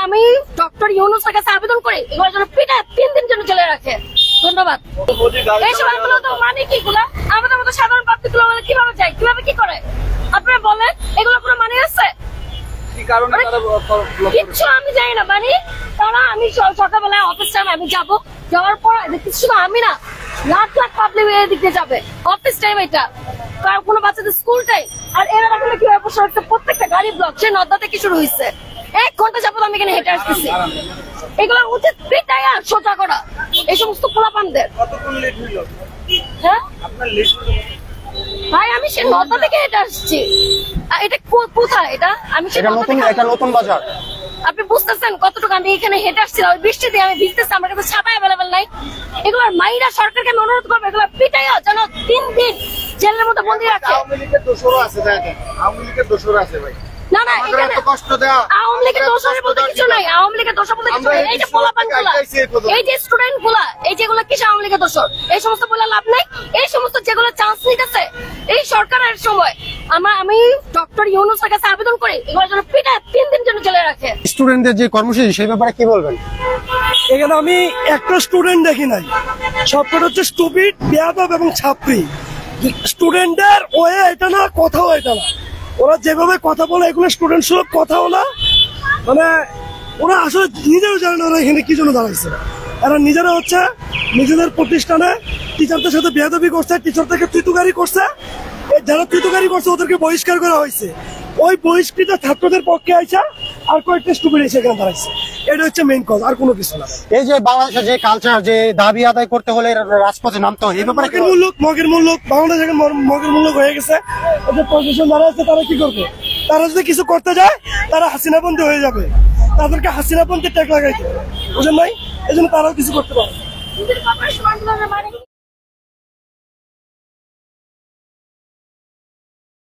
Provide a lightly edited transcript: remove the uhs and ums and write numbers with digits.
আমি ডক্টর ইউনূসের কাছে আবেদন করি এগুলোর জন্য পিটা 3 দিন জন্য চলে রাখে। ধন্যবাদ। এইসব আন্দোলন তো মানে কি গুলা আমাদের মতো সাধারণ পাবলিক গুলো কিভাবে যায়, কিভাবে কি করে আপনারা বলেন? এগুলো কোনো মানে আছে? কিচ্ছু আমি জানি না। মানে তারা আমি সকালবেলায় অফিস টাইম আমি যাবো, যাওয়ার পর শুধু আমি না লাখ লাখ পাবলিক এদিক দিয়ে যাবে অফিস টাইম। এটা কোনো বাচ্চাদের স্কুল টাইম। আর এরা রাখলে কি অবসর হচ্ছে প্রত্যেকটা গাড়ি ব্লক সে 9টা থেকে শুরু হয়েছে। 1 ঘন্টা যাবত আমি এখানে হেঁটে আসতেছি। এগুলো উচিত পিটাই আর সোজা করা এই সমস্ত পোলাপানদের। হ্যাঁ ভাই আমি সে 9টা থেকে হেঁটে আসছি। এটা কোথায়? এটা আমি নতুন বাজার। আপনি বুঝতেছেন কতটুকু আমি এখানে হেঁটে আসছি? ওই বৃষ্টি দিয়ে আমি ভিজতেছি, আমার কাছে ছাতা অ্যাভেলেবেল নাই। এগুলোর মাইরা সরকারকে আমি অনুরোধ করবো এগুলো পিটাইয়া যেন 3 দিন জেলের মধ্যে বন্দি রাখে। আওয়ামী লীগের দোষরও আছে, দেখেন আওয়ামী লীগের দোষর আছে ভাই। না না এখানে কষ্ট দেওয়া আওয়ামী লীগের দোষরের বলতে কিছু নাই। আওয়ামী লীগের দোষর বলতে কিছু নাই। এই যে পোলাপানগুলা, এই যে স্টুডেন্ট গুলা, এই যেগুলো কিসে আওয়ামী লীগের দোষর? এই সমস্ত বলে লাভ নাই। এই সমস্ত যেগুলো চান্স নিতেছে এই সরকারের সময় আমি ডক্টর ইউনূসের কাছে আবেদন করি এগুলোর জন্য পিটা 3 দিন জন্য জেলে রাখে। স্টুডেন্টদের যে কর্মসূচি সেই ব্যাপারে কি বলবেন? এখানে আমি একটা স্টুডেন্ট দেখি নাই, সবকটা হচ্ছে স্টুপিড, বেয়াদব এবং ছাত্রী। স্টুডেন্টদের ওয়ে এটা না, কথাও এটা না। ওরা যেভাবে কথা বলে এগুলো স্টুডেন্ট সুলভ কথাও না। মানে ওরা আসলে নিজেও জানে না ওরা এখানে কি জন্য দাঁড়াইছে। এরা নিজেরা হচ্ছে নিজেদের প্রতিষ্ঠানে টিচারদের সাথে বেয়াদবি করছে, টিচারদেরকে তুতুকারি করছে। যারা তুতুকারি করছে ওদেরকে বহিষ্কার করা হয়েছে। ওই বহিষ্কৃত ছাত্রদের পক্ষে আইসা আর কয়েকটা স্টুডেন্ট এসে এখানে দাঁড়াইছে। এটা হচ্ছে মেইন কজ, আর কোনো কিছু না। এই যে বাংলাদেশের যে কালচার, যে দাবি আদায় করতে হলে রাজপথে নামতে হয়, এই ব্যাপারে মগের মূল্য বাংলাদেশ এখন মগের মূল্য হয়ে গেছে। ওদের পজিশন যারা আছে তারা কি করবে? তারা যদি কিছু করতে যায় তারা হাসিনাপন্থী হয়ে যাবে। তাদেরকে হাসিনাপন্থী ট্যাগ লাগাইতে বুঝেন নাই, এই জন্য তারাও কিছু করতে পারে।